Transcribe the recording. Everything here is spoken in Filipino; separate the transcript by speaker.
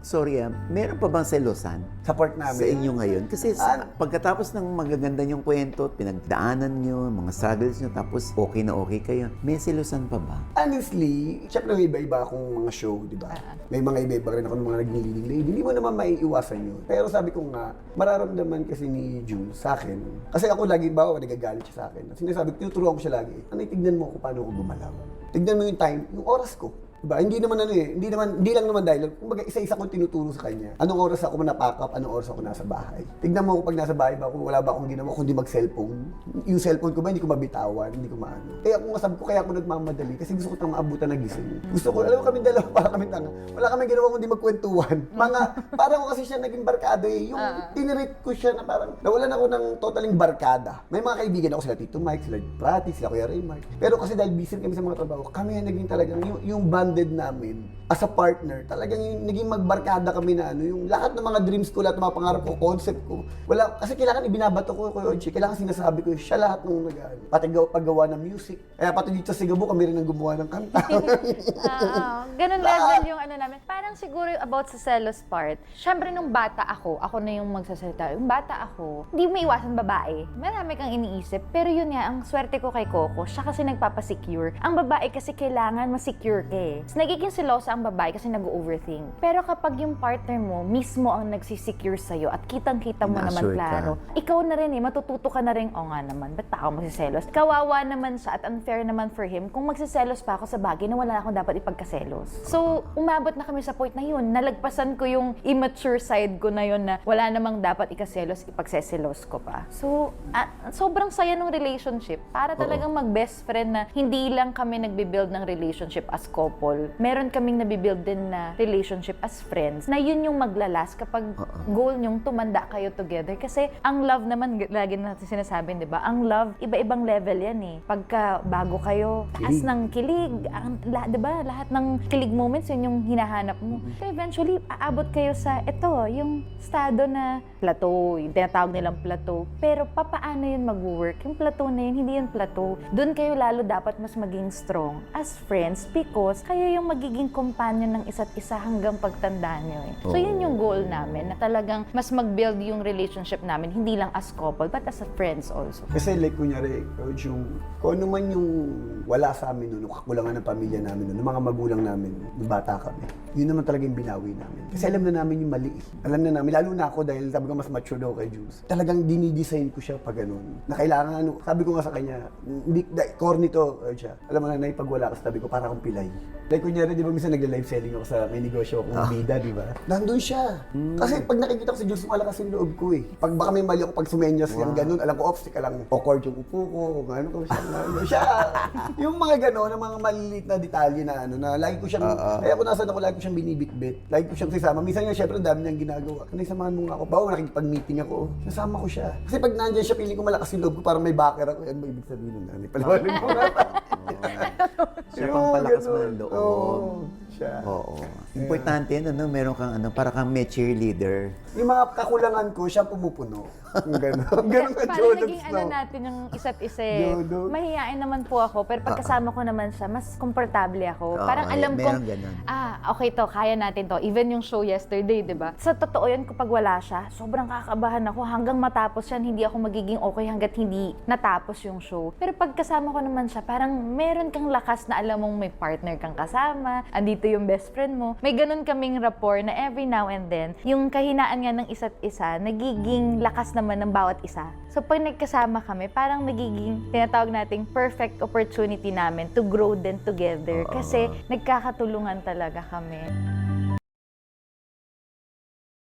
Speaker 1: Sorry meron pa bang selosan
Speaker 2: Support
Speaker 1: sa
Speaker 2: namin.
Speaker 1: inyo ngayon? Kasi pagkatapos ng magaganda niyong kwento, pinagdaanan niyo, mga struggles niyo, tapos okay na okay kayo, may selosan pa ba?
Speaker 2: Honestly, syempre may iba-iba akong mga show, di ba? May mga iba-iba rin ako ng mga naging leading lady. Hindi mo naman maiiwasan yun. Pero sabi ko nga, mararamdaman kasi ni Jules sa akin. Kasi ako lagi ba, nagagalit siya sa akin. Sinasabi ko, tinuturuan ko siya lagi. Ano, tignan mo ako paano ako gumalaw. Tignan mo yung time, yung oras ko. Diba? Hindi lang naman dahil, kumbaga isa-isa kong tinuturo sa kanya. Anong oras ako na-pack up, anong oras ako nasa bahay. Tignan mo ako pag nasa bahay ba ako, wala ba akong ginawa kundi mag-cellphone. Yung cellphone ko ba, hindi ko mabitawan, hindi ko maano. Kaya kung masabi ko, kaya ako nagmamadali kasi gusto ko tang maabutan na gising. Gusto ko, alam mo kami dalawa, para kami tanga. Wala kami ginawa kundi magkwentuhan. Parang ko kasi siya naging barkada eh. Yung tinirate ko siya na parang, nawalan ako ng totaling barkada. May mga kaibigan ako sila Tito Mike, sila Prati, sila Kuya Raymar. Pero kasi dahil busy kami sa mga trabaho, kami naging talagang yung banded namin as a partner, talagang yung naging magbarkada kami na ano, yung lahat ng mga dreams ko, lahat ng mga pangarap ko, concept ko, wala, kasi kailangan ibinabato ko, Kuya Ochi, kailangan sinasabi ko, siya lahat nung pati paggawa ng music. Kaya pati dito sa Cebu, kami rin ang gumawa ng kanta.
Speaker 3: Ganun level yung ano namin. Parang siguro yung about sa selos part, syempre nung bata ako na yung magsasalita. Yung bata ako, hindi mo iwasan babae. Marami kang iniisip. Pero yun nga, ang swerte ko kay Coco, siya kasi nagpapasecure. Ang babae kasi kailangan masecure ka eh. So, nagiging selosa ang babae kasi nag-overthink. Pero kapag yung partner mo mismo ang nagsisecure sa'yo at kitang-kita mo naman klaro, ikaw na rin eh, matututo ka na rin, o nga naman, ba't pa ako magsiselos? Kawawa naman siya at unfair naman for him kung magsiselos pa ako sa bagay na wala akong dapat ipagkaselos. So, umabot na kami sa point na yun. Nalagpasan ko yung immature side ko na yun na wala namang dapat ikaselos, ipagseselos ko pa. So, sobrang saya ng relationship. Para talagang mag-best friend na hindi lang kami nagbe-build ng relationship as couple. Meron kaming nabibuild din na relationship as friends na yun yung maglalas kapag goal nyong tumanda kayo together. Kasi ang love naman, lagi natin sinasabi, di ba? Ang love, iba-ibang level yan eh. Pagka bago kayo, taas ng kilig, di ba? Lahat ng kilig moments, yun yung hinahanap mo. So eventually, aabot kayo sa ito, yung estado na plateau, yung tinatawag nilang plateau. Pero papaano yun mag-work? Yung plateau na yun, hindi yun plateau. Doon kayo lalo dapat mas maging strong as friends because kayo yung magiging companion ng isa't isa hanggang pagtanda nyo eh. So yun yung goal namin, na talagang mas mag-build yung relationship namin, hindi lang as couple, but as a friends also.
Speaker 2: Kasi like kunyari, Coach, kung ano man yung wala sa amin noon, kakulangan ng pamilya namin noon, ng mga magulang namin, nung bata kami, yun naman talaga yung binawi namin. Kasi alam na namin yung mali. Alam na namin, lalo na ako dahil sabi ko mas mature daw kay Jules. Talagang dinidesign ko siya pag ganun. Na kailangan, sabi ko nga sa kanya, corny to, siya. Alam mo na, pag wala ka, sabi ko, para akong pilay. Like kunyari, di ba minsan nagla-live selling ako sa may negosyo akong bida, di ba? Nandun siya. Kasi pag nakikita ko si Jules, malakas yung loob ko eh. Pag baka may mali ako, pag sumenyas yung ganun, alam ko, ka lang awkward yung upo ko, kung ano ko siya. Yung mga gano'n, ang mga maliliit na detalye na ano, na lagi ko siyang, kaya kung nasan ako, lagi ko siyang binibitbit. Lagi ko siyang sisama. Minsan nga, syempre, ang dami niyang ginagawa. Kanay, samahan mo nga ako. Bawa, nakikipag-meeting ako. Nasama ko siya. Kasi pag nandiyan siya, piling ko malakas yung loob ko, parang may backer ako. Yan ba ibig sabihin nun? Palawanin mo na.
Speaker 1: Siya pang palakas mo ng loob.
Speaker 2: Oo, siya.
Speaker 1: Oo. Importante yun, meron kang para kang may cheerleader.
Speaker 2: Yung mga kakulangan ko, siya pumupuno. Gano'n. Gano'n ka,
Speaker 3: Parang
Speaker 2: Jodox,
Speaker 3: naging ano natin yung isa't isa eh. Mahihain naman po ako, pero pagkasama ko naman siya, mas komportable ako. Parang alam kong, okay to, kaya natin to. Even yung show yesterday, di ba? Sa totoo yan, kapag wala siya, sobrang kakabahan ako. Hanggang matapos yan, hindi ako magiging okay hanggat hindi natapos yung show. Pero pagkasama ko naman siya, parang meron kang lakas na alam mong may partner kang kasama, andito yung best friend mo. May ganun kaming rapport na every now and then, yung kahinaan nga ng isa't isa, nagiging lakas naman ng bawat isa. So pag nagkasama kami, parang nagiging tinatawag nating perfect opportunity namin to grow then together kasi nagkakatulungan talaga kami.